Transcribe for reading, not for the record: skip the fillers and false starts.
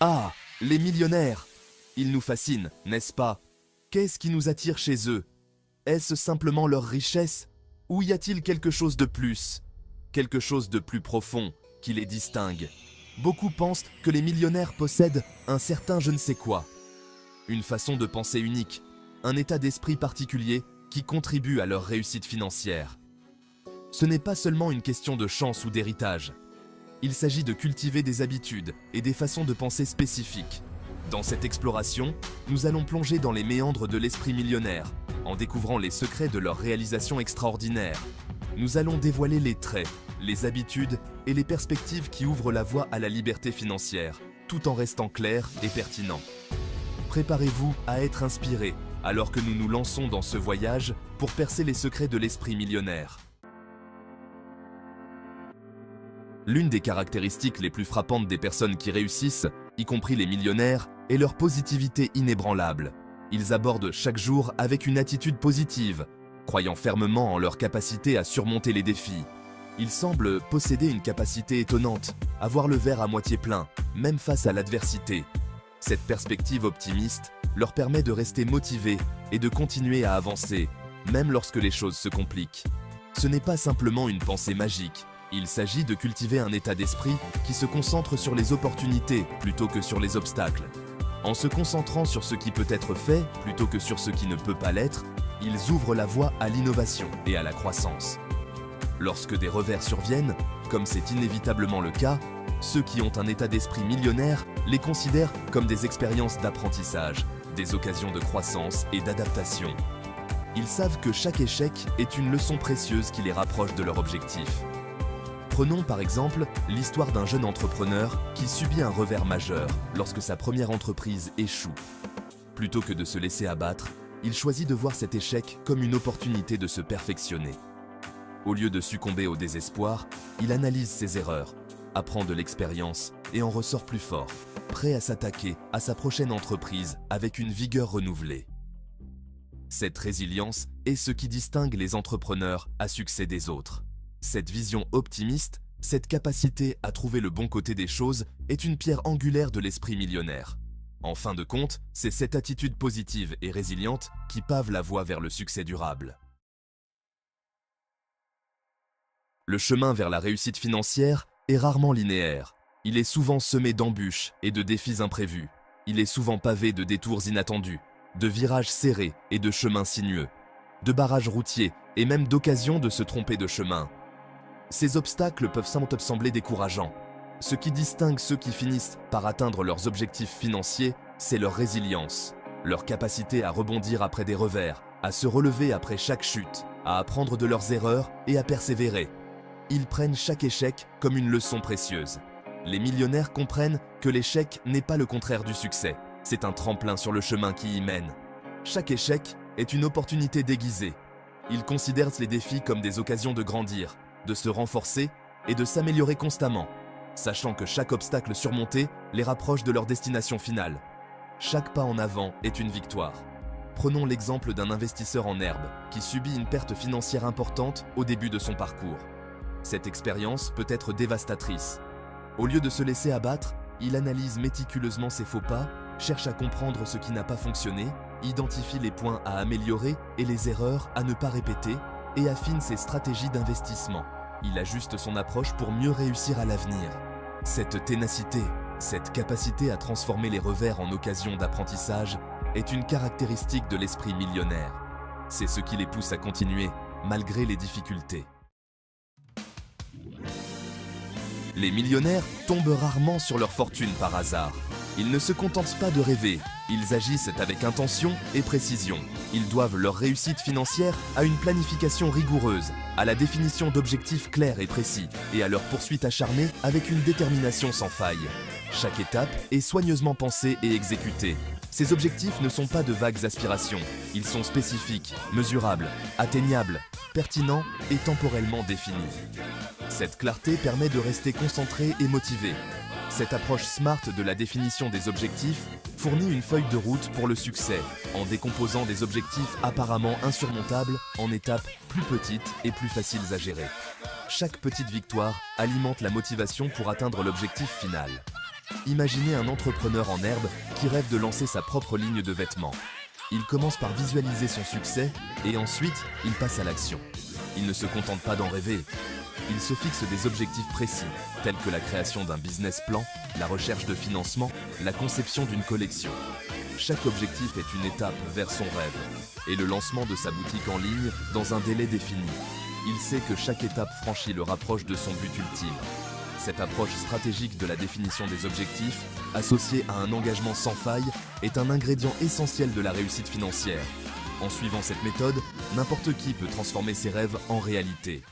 Ah, les millionnaires! Ils nous fascinent, n'est-ce pas? Qu'est-ce qui nous attire chez eux? Est-ce simplement leur richesse? Ou y a-t-il quelque chose de plus? Quelque chose de plus profond qui les distingue? Beaucoup pensent que les millionnaires possèdent un certain je ne sais quoi. Une façon de penser unique, un état d'esprit particulier qui contribue à leur réussite financière. Ce n'est pas seulement une question de chance ou d'héritage. Il s'agit de cultiver des habitudes et des façons de penser spécifiques. Dans cette exploration, nous allons plonger dans les méandres de l'esprit millionnaire, en découvrant les secrets de leur réalisation extraordinaire. Nous allons dévoiler les traits, les habitudes et les perspectives qui ouvrent la voie à la liberté financière, tout en restant clairs et pertinents. Préparez-vous à être inspirés, alors que nous nous lançons dans ce voyage pour percer les secrets de l'esprit millionnaire. L'une des caractéristiques les plus frappantes des personnes qui réussissent, y compris les millionnaires, est leur positivité inébranlable. Ils abordent chaque jour avec une attitude positive, croyant fermement en leur capacité à surmonter les défis. Ils semblent posséder une capacité étonnante, à voir le verre à moitié plein, même face à l'adversité. Cette perspective optimiste leur permet de rester motivés et de continuer à avancer, même lorsque les choses se compliquent. Ce n'est pas simplement une pensée magique. Il s'agit de cultiver un état d'esprit qui se concentre sur les opportunités plutôt que sur les obstacles. En se concentrant sur ce qui peut être fait plutôt que sur ce qui ne peut pas l'être, ils ouvrent la voie à l'innovation et à la croissance. Lorsque des revers surviennent, comme c'est inévitablement le cas, ceux qui ont un état d'esprit millionnaire les considèrent comme des expériences d'apprentissage, des occasions de croissance et d'adaptation. Ils savent que chaque échec est une leçon précieuse qui les rapproche de leur objectif. Prenons par exemple l'histoire d'un jeune entrepreneur qui subit un revers majeur lorsque sa première entreprise échoue. Plutôt que de se laisser abattre, il choisit de voir cet échec comme une opportunité de se perfectionner. Au lieu de succomber au désespoir, il analyse ses erreurs, apprend de l'expérience et en ressort plus fort, prêt à s'attaquer à sa prochaine entreprise avec une vigueur renouvelée. Cette résilience est ce qui distingue les entrepreneurs à succès des autres. Cette vision optimiste, cette capacité à trouver le bon côté des choses est une pierre angulaire de l'esprit millionnaire. En fin de compte, c'est cette attitude positive et résiliente qui pave la voie vers le succès durable. Le chemin vers la réussite financière est rarement linéaire. Il est souvent semé d'embûches et de défis imprévus. Il est souvent pavé de détours inattendus, de virages serrés et de chemins sinueux, de barrages routiers et même d'occasions de se tromper de chemin. Ces obstacles peuvent sembler décourageants. Ce qui distingue ceux qui finissent par atteindre leurs objectifs financiers, c'est leur résilience, leur capacité à rebondir après des revers, à se relever après chaque chute, à apprendre de leurs erreurs et à persévérer. Ils prennent chaque échec comme une leçon précieuse. Les millionnaires comprennent que l'échec n'est pas le contraire du succès, c'est un tremplin sur le chemin qui y mène. Chaque échec est une opportunité déguisée. Ils considèrent les défis comme des occasions de grandir, de se renforcer et de s'améliorer constamment, sachant que chaque obstacle surmonté les rapproche de leur destination finale. Chaque pas en avant est une victoire. Prenons l'exemple d'un investisseur en herbe qui subit une perte financière importante au début de son parcours. Cette expérience peut être dévastatrice. Au lieu de se laisser abattre, il analyse méticuleusement ses faux pas, cherche à comprendre ce qui n'a pas fonctionné, identifie les points à améliorer et les erreurs à ne pas répéter, et affine ses stratégies d'investissement. Il ajuste son approche pour mieux réussir à l'avenir. Cette ténacité, cette capacité à transformer les revers en occasion d'apprentissage est une caractéristique de l'esprit millionnaire. C'est ce qui les pousse à continuer, malgré les difficultés. Les millionnaires tombent rarement sur leur fortune par hasard. Ils ne se contentent pas de rêver, ils agissent avec intention et précision. Ils doivent leur réussite financière à une planification rigoureuse, à la définition d'objectifs clairs et précis, et à leur poursuite acharnée avec une détermination sans faille. Chaque étape est soigneusement pensée et exécutée. Ces objectifs ne sont pas de vagues aspirations, ils sont spécifiques, mesurables, atteignables, pertinents et temporellement définis. Cette clarté permet de rester concentré et motivé. Cette approche smart de la définition des objectifs fournit une feuille de route pour le succès, en décomposant des objectifs apparemment insurmontables en étapes plus petites et plus faciles à gérer. Chaque petite victoire alimente la motivation pour atteindre l'objectif final. Imaginez un entrepreneur en herbe qui rêve de lancer sa propre ligne de vêtements. Il commence par visualiser son succès et ensuite, il passe à l'action. Il ne se contente pas d'en rêver. Il se fixe des objectifs précis, tels que la création d'un business plan, la recherche de financement, la conception d'une collection. Chaque objectif est une étape vers son rêve et le lancement de sa boutique en ligne dans un délai défini. Il sait que chaque étape franchie le rapproche de son but ultime. Cette approche stratégique de la définition des objectifs, associée à un engagement sans faille, est un ingrédient essentiel de la réussite financière. En suivant cette méthode, n'importe qui peut transformer ses rêves en réalité.